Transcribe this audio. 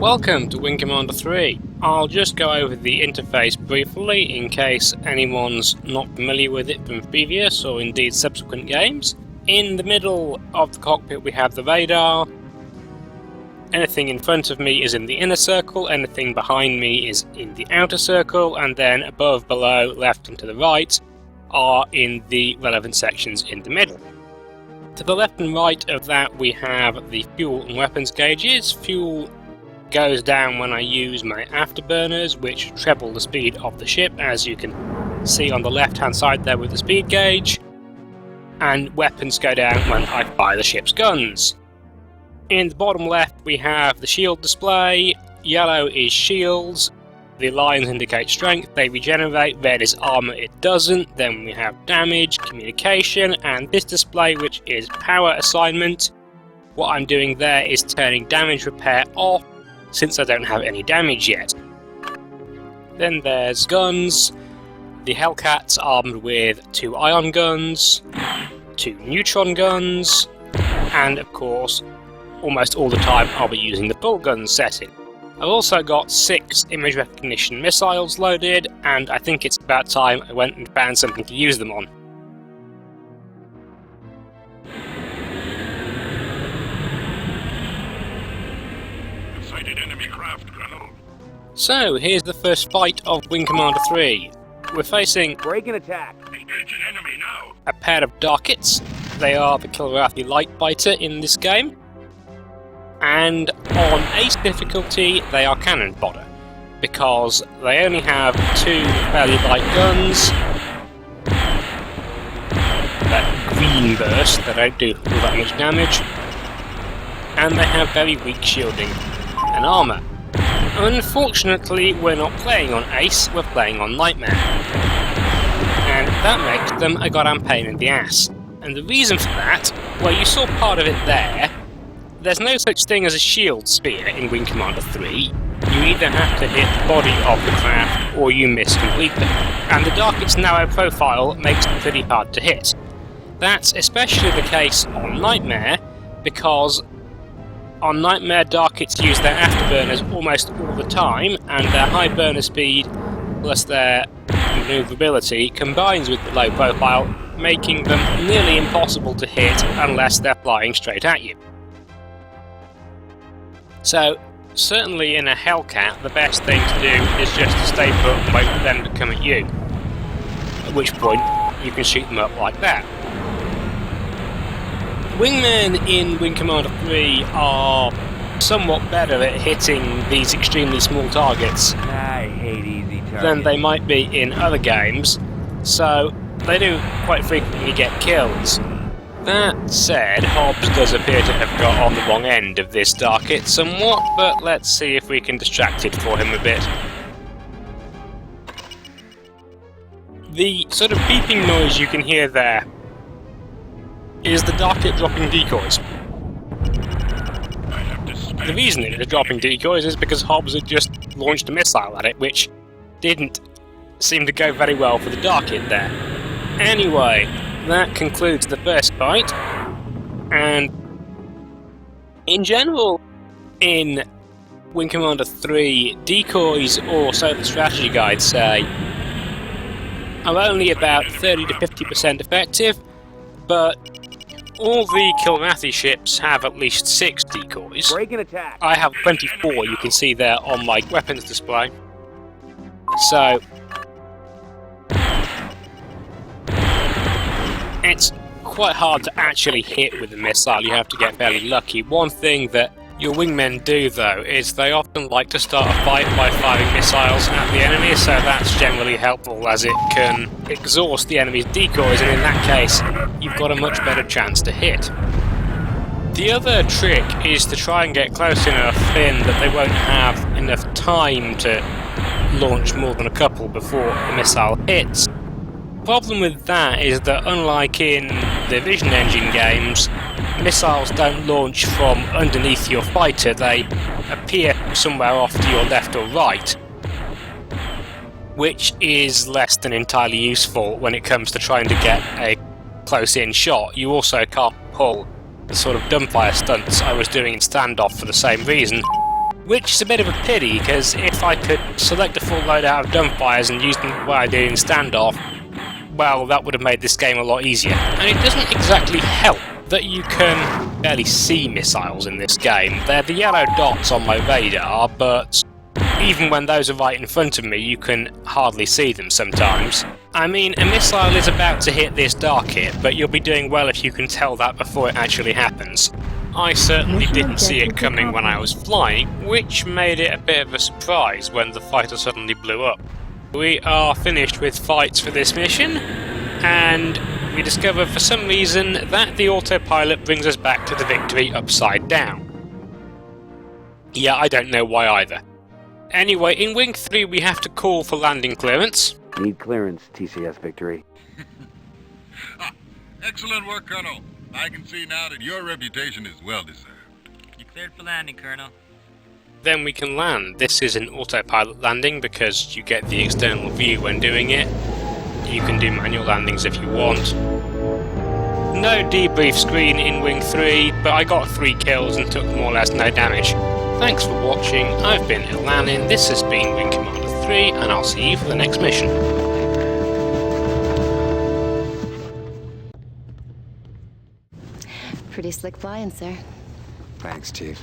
Welcome to Wing Commander 3. I'll just go over the interface briefly in case anyone's not familiar with it from previous or indeed subsequent games. In the middle of the cockpit we have the radar. Anything in front of me is in the inner circle, anything behind me is in the outer circle, and then above, below, left and to the right are in the relevant sections in the middle. To the left and right of that we have the fuel and weapons gauges. Fuel goes down when I use my afterburners, which treble the speed of the ship, as you can see on the left hand side there with the speed gauge, and weapons go down when I fire the ship's guns. In the bottom left we have the shield display. Yellow is shields, the lines indicate strength, they regenerate, red is armour, it doesn't. Then we have damage, communication, and this display which is power assignment. What I'm doing there is turning damage repair off, since I don't have any damage yet. Then there's guns. The Hellcat's armed with 2 ion guns, 2 neutron guns, and of course, almost all the time I'll be using the full gun setting. I've also got 6 image recognition missiles loaded, and I think it's about time I went and found something to use them on. Enemy craft, Colonel. So, here's the first fight of Wing Commander 3. We're facing Break and attack. Engage an enemy now. a pair of Darkets. They are the Kilrathi light fighter in this game. And on Ace difficulty, they are cannon fodder, because they only have 2 fairly light guns that green burst, that don't do all that much damage, and they have very weak shielding and armour. Unfortunately, we're not playing on Ace, we're playing on Nightmare, and that makes them a goddamn pain in the ass. And the reason for that, well, you saw part of it there. There's no such thing as a shield spear in Wing Commander 3. You either have to hit the body of the craft or you miss completely. And the Darkets' narrow profile makes them pretty hard to hit. That's especially the case on Nightmare, because on Nightmare, Darkets use their afterburners almost all the time, and their high burner speed plus their maneuverability combines with the low profile, making them nearly impossible to hit unless they're flying straight at you. So, certainly in a Hellcat, the best thing to do is just to stay put and wait for them to come at you. At which point, you can shoot them up like that. Wingmen in Wing Commander 3 are somewhat better at hitting these extremely small targets I hate easy targets. than they might be in other games, so they do quite frequently get kills. That said, Hobbs does appear to have got on the wrong end of this Darket somewhat, but let's see if we can distract it for him a bit. The sort of beeping noise you can hear there is the Darket dropping decoys. The reason it is dropping decoys is because Hobbs had just launched a missile at it, which didn't seem to go very well for the Darket there. Anyway, that concludes the first fight, and in general, in Wing Commander 3, decoys, or so the strategy guides say, are only about 30 to 50% effective, but all the Kilrathi ships have at least 6 decoys. Break and attack. I have 24, you can see there on my weapons display. So, it's quite hard to actually hit with a missile, you have to get fairly lucky. One thing that your wingmen do though is they often like to start a fight by firing missiles at the enemy, so that's generally helpful as it can exhaust the enemy's decoys, and in that case you've got a much better chance to hit. The other trick is to try and get close enough in that they won't have enough time to launch more than a couple before the missile hits. The problem with that is that, unlike in the Vision Engine games, missiles don't launch from underneath your fighter, they appear somewhere off to your left or right, which is less than entirely useful when it comes to trying to get a close-in shot. You also can't pull the sort of dumbfire stunts I was doing in Standoff for the same reason. Which is a bit of a pity, because if I could select a full loadout of dumbfires and use them the way I did in standoff, well, that would have made this game a lot easier. And it doesn't exactly help that you can barely see missiles in this game. They're the yellow dots on my radar, but even when those are right in front of me, you can hardly see them sometimes. I mean, a missile is about to hit this Darket, but you'll be doing well if you can tell that before it actually happens. I certainly didn't see it coming when I was flying, which made it a bit of a surprise when the fighter suddenly blew up. We are finished with fights for this mission, and we discover for some reason that the autopilot brings us back to the victory upside down. Yeah, I don't know why either. Anyway, in Wing 3 we have to call for landing clearance. Need clearance, TCS Victory. Excellent work, Colonel. I can see now that your reputation is well deserved. You cleared for landing, Colonel. Then we can land. This is an autopilot landing because you get the external view when doing it. You can do manual landings if you want. No debrief screen in Wing 3, but I got 3 kills and took more or less no damage. Thanks for watching. I've been Ilanin, this has been Wing Commander 3, and I'll see you for the next mission. Pretty slick flying, sir. Thanks, Chief.